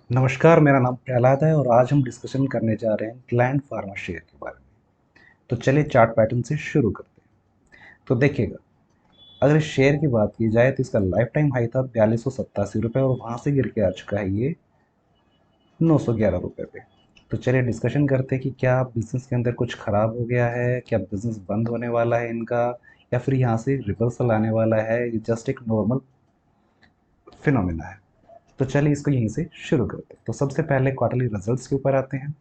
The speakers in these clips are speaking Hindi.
नमस्कार, मेरा नाम प्रहलाद है और आज हम डिस्कशन करने जा रहे हैं ग्लैंड फार्मा शेयर के बारे में। तो चलिए चार्ट पैटर्न से शुरू करते हैं। तो देखिएगा, अगर इस शेयर की बात की जाए तो इसका लाइफ टाइम हाई था 4287 रुपये और वहाँ से गिर के आ चुका है ये 911 रुपये पे। तो चलिए डिस्कशन करते हैं कि क्या बिजनेस के अंदर कुछ खराब हो गया है, क्या बिजनेस बंद होने वाला है इनका, या फिर यहाँ से रिवर्सल आने वाला है, ये जस्ट एक नॉर्मल फिनोमिना है। तो चलिए इसको यहीं से शुरू करते हैं। तो सबसे पहले क्वार्टरली रिजल्ट्स के ऊपर आते हैं।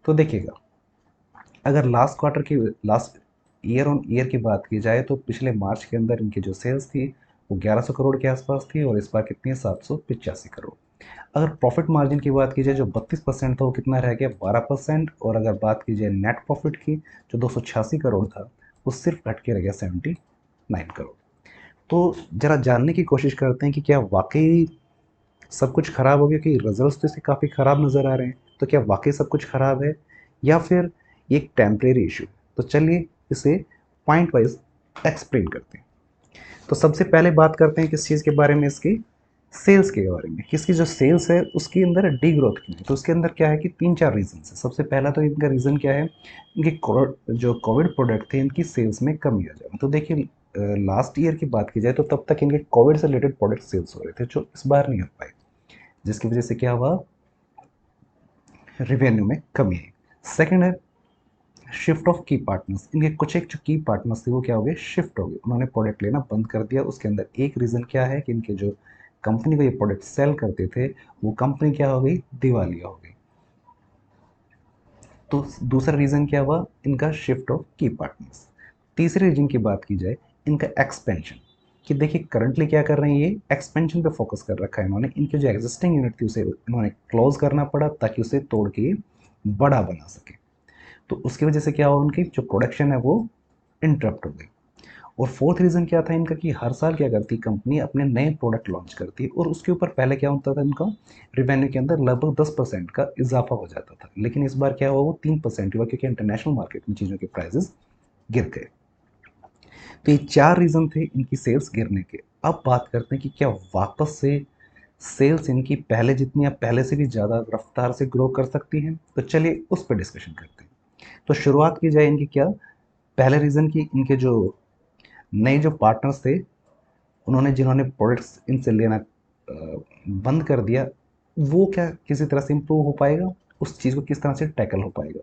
तो देखिएगा, अगर लास्ट ईयर ऑन ईयर की बात की जाए तो पिछले मार्च के अंदर इनकी जो सेल्स थी वो 1100 करोड़ के आसपास थी और इस बार कितनी है 785 करोड़। अगर प्रॉफिट मार्जिन की बात की जाए जो 32% था वो कितना रह गया 12%। और अगर बात की जाए नेट प्रॉफिट की जो 286 करोड़ था वो सिर्फ घट के रह गया 79 करोड़। तो ज़रा जानने की कोशिश करते हैं कि क्या वाकई सब कुछ ख़राब हो गया, कि रिजल्ट्स तो इसे काफ़ी ख़राब नज़र आ रहे हैं। तो क्या वाकई सब कुछ ख़राब है या फिर ये एक टेम्परेरी इशू? तो चलिए इसे पॉइंट वाइज एक्सप्लेन करते हैं। तो सबसे पहले बात करते हैं किस चीज़ के बारे में, इसकी सेल्स के बारे में। किसकी जो सेल्स है उसके अंदर डी ग्रोथ क्यों है? तो उसके अंदर क्या है कि तीन चार रीजन है। सबसे पहला तो इनका रीज़न क्या है, इनके जो कोविड प्रोडक्ट थे इनकी सेल्स में कमी आ जाए। तो देखिए, लास्ट ईयर की बात की जाए तो तब तक इनके कोविड से रिलेटेड प्रोडक्ट सेल्स हो रहे थे जो इस बार नहीं हो पाए, जिसकी वजह से क्या हुआ, रेवेन्यू में कमी है। सेकंड है शिफ्ट ऑफ की पार्टनर्स। इनके कुछ एक जो की पार्टनर्स थे वो क्या हो गए, शिफ्ट हो गए, उन्होंने प्रोडक्ट लेना बंद कर दिया। उसके अंदर एक रीज़न क्या है कि इनके जो कंपनी को ये प्रोडक्ट सेल करते थे वो कंपनी क्या हो गई, दिवालिया हो गई। तो दूसरा रीज़न क्या हुआ, इनका शिफ्ट ऑफ की पार्टनर्स। तीसरे रीजन की बात की जाए, इनका एक्सपेंशन। कि देखिए करंटली क्या कर रहे हैं, ये एक्सपेंशन पे फोकस कर रखा है इन्होंने। इनकी जो एग्जिस्टिंग यूनिट थी उसे इन्होंने क्लोज करना पड़ा ताकि उसे तोड़ के बड़ा बना सके। तो उसकी वजह से क्या हुआ, उनकी जो प्रोडक्शन है वो इंटरप्ट हो गई। और फोर्थ रीज़न क्या था इनका, कि हर साल क्या करती कंपनी अपने नए प्रोडक्ट लॉन्च करती और उसके ऊपर पहले क्या होता था, इनका रिवेन्यू के अंदर लगभग 10% का इजाफा हो जाता था। लेकिन इस बार क्या हुआ, वो 3% हुआ क्योंकि इंटरनेशनल मार्केट में चीज़ों के प्राइजेस गिर गए। तो ये चार रीज़न थे इनकी सेल्स गिरने के। अब बात करते हैं कि क्या वापस से सेल्स इनकी पहले जितनी या पहले से भी ज़्यादा रफ्तार से ग्रो कर सकती हैं। तो चलिए उस पर डिस्कशन करते हैं। तो शुरुआत की जाए इनकी, क्या पहले रीज़न की, इनके जो नए जो पार्टनर्स थे उन्होंने जिन्होंने प्रोडक्ट्स इनसे लेना बंद कर दिया, वो क्या किसी तरह से इम्प्रूव हो पाएगा, उस चीज़ को किस तरह से टैकल हो पाएगा।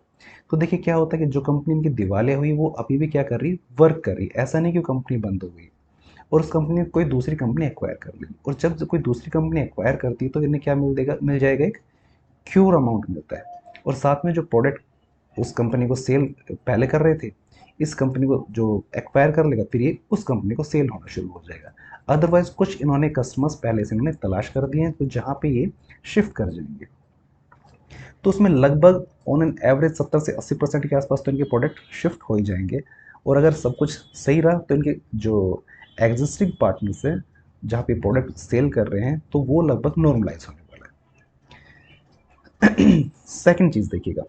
तो देखिए क्या होता है कि जो कंपनी इनकी दिवालिया हुई वो अभी भी क्या कर रही है, वर्क कर रही है। ऐसा नहीं कि कंपनी बंद हो गई और उस कंपनी ने कोई दूसरी कंपनी एक्वायर कर ली। और जब कोई दूसरी कंपनी एक्वायर करती है तो इन्हें क्या मिल जाएगा, एक क्यूर अमाउंट मिलता है। और साथ में जो प्रोडक्ट उस कंपनी को सेल पहले कर रहे थे, इस कंपनी को जो एक्वायर कर लेगा फिर ये उस कंपनी को सेल होना शुरू हो जाएगा। अदरवाइज कुछ इन्होंने कस्टमर्स पहले से इन्होंने तलाश कर दिए हैं तो जहाँ पे ये शिफ्ट कर जाएंगे। तो उसमें लगभग ऑन एन एवरेज 70 से 80% के आसपास तो इनके प्रोडक्ट शिफ्ट हो ही जाएंगे। और अगर सब कुछ सही रहा तो इनके जो एग्जिस्टिंग पार्टनर्स हैं जहाँ पे प्रोडक्ट सेल कर रहे हैं तो वो लगभग नॉर्मलाइज होने वाला है। सेकंड चीज़ देखिएगा,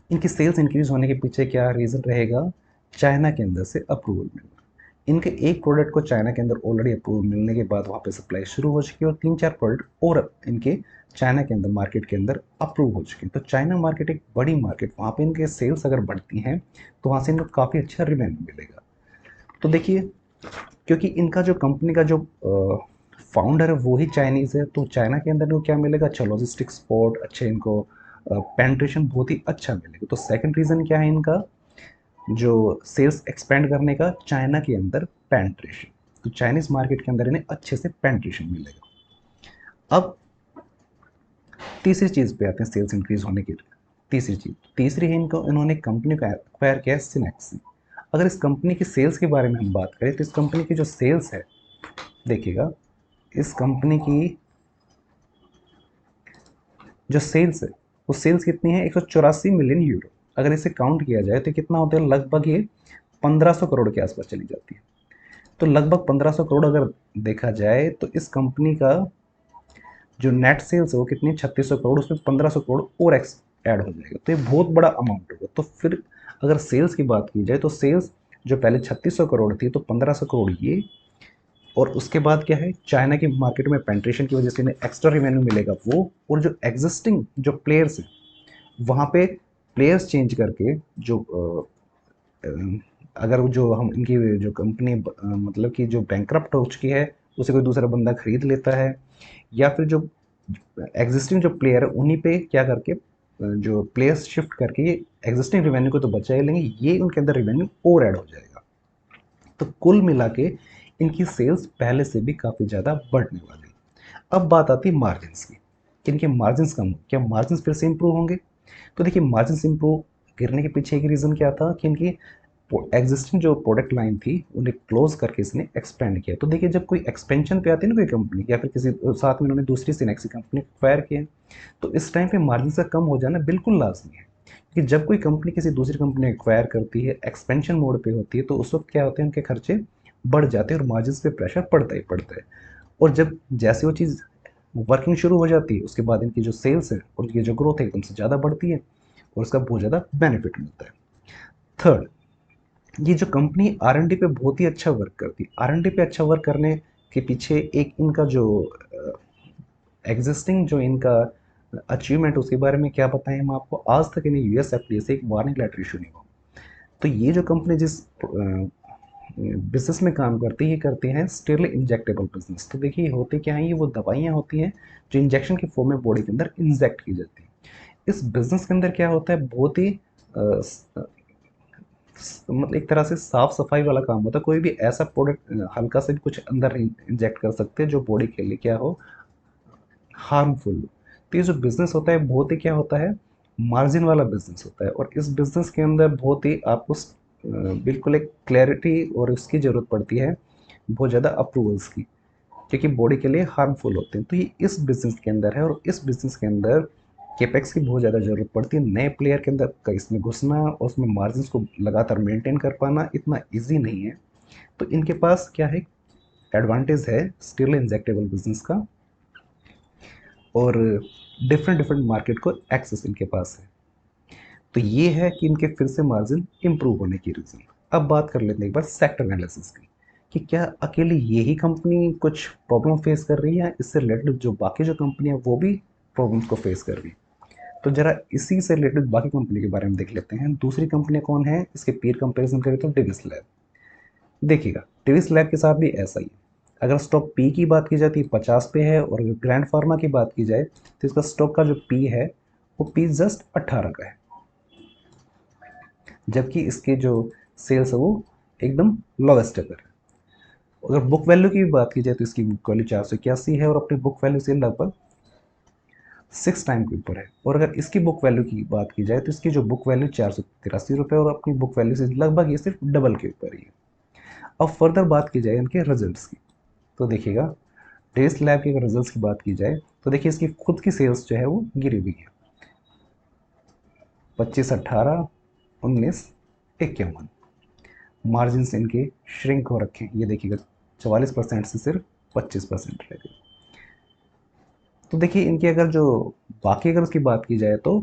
इनकी सेल्स इंक्रीज होने के पीछे क्या रीज़न रहेगा, चाइना के अंदर से अप्रूवल मिलना। इनके एक प्रोडक्ट को चाइना के अंदर ऑलरेडी अप्रूवल मिलने के बाद वहाँ पे सप्लाई शुरू हो चुकी है और तीन चार प्रोडक्ट और इनके चाइना के अंदर मार्केट के अंदर अप्रूव हो चुके हैं। तो चाइना मार्केट एक बड़ी मार्केट, वहाँ पे इनके सेल्स अगर बढ़ती हैं तो वहाँ से इनको काफ़ी अच्छा रिवेन्यू मिलेगा। तो देखिए, क्योंकि इनका जो कंपनी का जो फाउंडर है वो ही चाइनीज़ है तो चाइना के अंदर इनको क्या मिलेगा, अच्छा लॉजिस्टिक सपोर्ट, अच्छे इनको पेंट्रेशन बहुत ही अच्छा मिलेगा। तो सेकंड रीज़न क्या है इनका, जो सेल्स एक्सपेंड करने का चाइना के अंदर पेंट्रेशन। तो चाइनीज मार्केट के अंदर इन्हें अच्छे से पेंट्रेशन मिलेगा। अब तीसरी चीज़ पे आते हैं सेल्स इंक्रीज होने की। तीसरी है इनको, इन्होंने कंपनी को एक्वायर किया है सिनेक्सी। अगर इस कंपनी की सेल्स के बारे में हम बात करें तो इस कंपनी की जो सेल्स है, देखिएगा इस कंपनी की जो सेल्स है वो सेल्स कितनी है, 184 मिलियन यूरो। अगर इसे काउंट किया जाए तो कितना होता है, लगभग ये 1500 करोड़ के आसपास चली जाती है। तो लगभग 1500 करोड़ अगर देखा जाए तो इस कंपनी का जो नेट सेल्स है वो कितनी, 3600 करोड़, उसमें 1500 करोड़ और एक्स ऐड हो जाएगा। तो ये बहुत बड़ा अमाउंट होगा। तो फिर अगर सेल्स की बात की जाए तो सेल्स जो पहले 3600 करोड़ थी तो 1500 करोड़ ये और उसके बाद क्या है, चाइना की मार्केट में पेंट्रेशन की वजह से इन्हें एक्स्ट्रा रेवेन्यू मिलेगा वो, और जो एग्जिस्टिंग जो प्लेयर्स हैं वहाँ पे प्लेयर्स चेंज करके जो अगर जो हम इनकी जो कंपनी मतलब कि जो बैंकरप्ट हो चुकी है उसे कोई दूसरा बंदा खरीद लेता है, या फिर जो एग्जिस्टिंग जो प्लेयर है उन्हीं पे क्या करके जो प्लेयर्स शिफ्ट करके ये एग्जिस्टिंग रेवेन्यू को तो बचा ही लेंगे, ये उनके अंदर रेवेन्यू और ऐड हो जाएगा। तो कुल मिला के इनकी सेल्स पहले से भी काफ़ी ज़्यादा बढ़ने वाली। अब बात आती है मार्जिन्स की, कि इनके मार्जिन्स कम, क्या मार्जिन्स फिर से इंप्रूव होंगे? तो देखिए मार्जिन्स इंप्रूव गिरने के पीछे एक रीज़न क्या था कि इनकी एग्जिस्टिंग जो प्रोडक्ट लाइन थी उन्हें क्लोज करके इसने एक्सपेंड किया। तो देखिए जब कोई एक्सपेंशन पे आती है ना कोई कंपनी, या फिर किसी साथ में उन्होंने दूसरी सिनेक्सी कंपनी एक्वायर किया, तो इस टाइम पे मार्जिन का कम हो जाना बिल्कुल लाजमी है, क्योंकि जब कोई कंपनी किसी दूसरी कंपनी एक्वायर करती है, एक्सपेंशन मोड पे होती है, तो उस वक्त क्या होते हैं, उनके खर्चे बढ़ जाते हैं और मार्जिन पे प्रेशर पड़ता ही पड़ता है। और जब जैसे वो चीज़ वर्किंग शुरू हो जाती है उसके बाद इनकी जो सेल्स है और ये जो ग्रोथ है एकदम से ज़्यादा बढ़ती है और उसका बहुत ज़्यादा बेनिफिट मिलता है। थर्ड, ये जो कंपनी आर एन डी पे बहुत ही अच्छा वर्क करती है। आर एन डी पे अच्छा वर्क करने के पीछे एक इनका जो एग्जिस्टिंग जो इनका अचीवमेंट, उसके बारे में क्या बताएं हम आपको। आज तक इन्हें यूएस एफडीए से एक वार्निंग लेटर इशू नहीं हुआ। तो ये जो कंपनी जिस बिजनेस में काम करती है, ये करते हैं स्टेरल इंजेक्टेबल बिजनेस। तो देखिए होते क्या है, ये वो दवाइयाँ होती हैं जो इंजेक्शन के फॉर्म में बॉडी के अंदर इंजेक्ट की जाती हैं। इस बिजनेस के अंदर क्या होता है, बहुत ही मतलब एक तरह से साफ सफाई वाला काम होता है। कोई भी ऐसा प्रोडक्ट हल्का से भी कुछ अंदर इंजेक्ट कर सकते हैं जो बॉडी के लिए क्या हो, हार्मफुल। तो ये जो बिजनेस होता है बहुत ही क्या होता है, मार्जिन वाला बिजनेस होता है। और इस बिजनेस के अंदर बहुत ही आपको बिल्कुल एक क्लैरिटी और उसकी ज़रूरत पड़ती है, बहुत ज़्यादा अप्रूवल्स की, क्योंकि बॉडी के लिए हार्मफुल होते हैं। तो ये इस बिजनेस के अंदर है, और इस बिजनेस के अंदर केपेक्स की बहुत ज़्यादा ज़रूरत पड़ती है। नए प्लेयर के अंदर का इसमें घुसना और उसमें मार्जिन को लगातार मेंटेन कर पाना इतना ईजी नहीं है। तो इनके पास क्या है, एडवांटेज है स्टील इंजेक्टेबल बिजनेस का, और डिफरेंट डिफरेंट मार्केट को एक्सेस इनके पास है। तो ये है कि इनके फिर से मार्जिन इंप्रूव होने की रीज़न। अब बात कर लेते हैं एक बार सेक्टर एनालिसिस की, कि क्या अकेली यही कंपनी कुछ प्रॉब्लम फेस कर रही है, इससे रिलेटेड जो बाकी जो कंपनियां वो भी प्रॉब्लम्स को फेस कर रही है। तो जरा इसी से रिलेटेड बाकी कंपनी के बारे में देख लेते हैं। दूसरी कंपनियां कौन है, इसके पीर कंपैरिजन करें तो डिविस लैब। देखिएगा डिविस लैब के साथ भी ऐसा ही है। अगर स्टॉक पी की बात की जाती है 50 पे है, और अगर ग्रैंड फार्मा की बात की जाए तो इसका स्टॉक का जो पी है वो पी जस्ट 18 का है, जबकि इसके जो सेल्स है वो एकदम लोवेस्ट पर है। अगर बुक वैल्यू की भी बात की जाए तो इसकी बुक वैल्यू 481 है, और अपनी बुक वैल्यू से लगभग 6 टाइम के ऊपर है। और अगर इसकी बुक वैल्यू की बात की जाए तो इसकी जो बुक वैल्यू 483 रुपये, और अपनी बुक वैल्यू से लगभग ये सिर्फ डबल के ऊपर ही है। अब फर्दर बात की जाए इनके रिजल्ट्स की, तो देखिएगा टेस्ट लैब के अगर रिजल्ट्स की बात की जाए तो देखिए इसकी खुद की सेल्स जो है वो गिरी हुई है, 25, 18, 19, 51। मार्जिन इनके श्रिंक हो रखे हैं, ये देखिएगा 44% से सिर्फ 25% रह गए। तो देखिए इनकी अगर जो बाकी अगर उसकी बात की जाए तो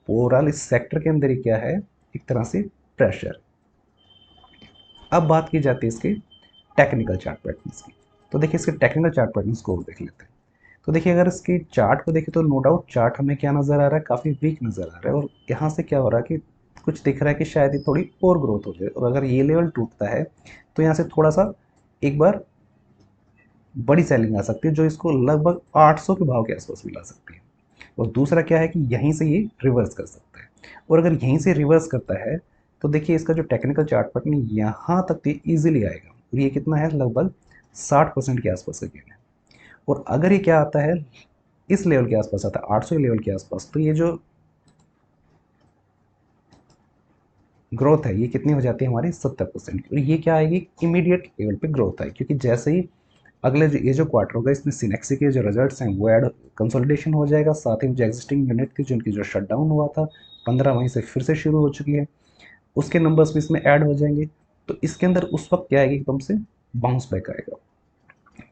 ओवरऑल इस सेक्टर के अंदर ही क्या है, एक तरह से प्रेशर। अब बात की जाती है इसके टेक्निकल चार्ट पैटर्न्स की। तो देखिए इसके टेक्निकल चार्ट पैटर्न्स को देख लेते हैं। तो देखिए अगर इसकी चार्ट को देखें तो नो डाउट चार्ट हमें क्या नज़र आ रहा है, काफ़ी वीक नज़र आ रहा है। और यहाँ से क्या हो रहा है कि कुछ दिख रहा है कि शायद ये थोड़ी और ग्रोथ हो जाए, और अगर ये लेवल टूटता है तो यहाँ से थोड़ा सा एक बार बड़ी सेलिंग आ सकती है, जो इसको लगभग 800 के भाव के आसपास भी ला सकती है। और दूसरा क्या है कि यहीं से ये रिवर्स कर सकता है, और अगर यहीं से रिवर्स करता है तो देखिए इसका जो टेक्निकल चार्ट पैटर्न यहाँ तक तो ईजिली आएगा, और ये कितना है, लगभग 60% के आसपास का गेन है। और अगर ये क्या आता है, इस लेवल के आसपास आता है 800 लेवल के आसपास, तो ये जो ग्रोथ है ये कितनी हो जाती है हमारी 70% की। और ये क्या आएगी, इमीडिएट लेवल पे ग्रोथ आएगी, क्योंकि जैसे ही अगले जो ये जो क्वार्टर होगा इसमें सिनेक्सी के जो रिजल्ट्स हैं वो ऐड कंसोलिडेशन हो जाएगा। साथ ही जो एग्जिस्टिंग यूनिट थी जिनकी जो शटडाउन हुआ था 15 वहीं से फिर से शुरू हो चुकी है, उसके नंबर्स भी इसमें ऐड हो जाएंगे। तो इसके अंदर उस वक्त क्या आएगी, एकदम से बाउंस बैक आएगा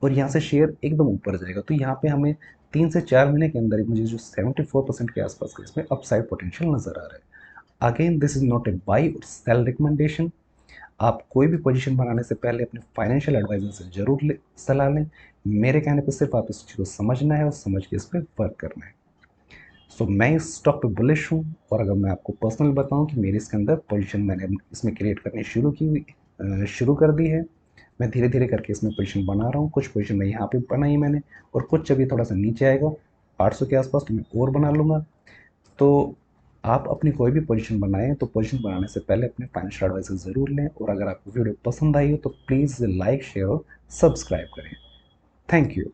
और यहाँ से शेयर एकदम ऊपर जाएगा। तो यहाँ पे हमें 3 से 4 महीने के अंदर ही मुझे जो 74% के आसपास का इसमें अपसाइड पोटेंशियल नज़र आ रहा है। Again this is not a by और सेल रिकमेंडेशन। आप कोई भी पोजीशन बनाने से पहले अपने फाइनेंशियल एडवाइजर से ज़रूर सलाह लें। मेरे कहने पे सिर्फ आप इस चीज़ को समझना है और समझ के इस पर वर्क करना है। सो मैं इस स्टॉक पे बुलिश हूँ, और अगर मैं आपको पर्सनल बताऊँ कि मेरी इसके अंदर पोजीशन मैंने इसमें क्रिएट करनी शुरू कर दी है। मैं धीरे धीरे करके इसमें पोजीशन बना रहा हूँ। कुछ पोजीशन मैं यहाँ पे बनाई मैंने, और कुछ अभी थोड़ा सा नीचे आएगा 800 के आसपास, तो मैं और बना लूँगा। तो आप अपनी कोई भी पोजीशन बनाएं तो पोजीशन बनाने से पहले अपने फाइनेंशियल एडवाइजर ज़रूर लें, और अगर आपको वीडियो पसंद आई हो तो प्लीज़ लाइक, शेयर और सब्सक्राइब करें। Thank you.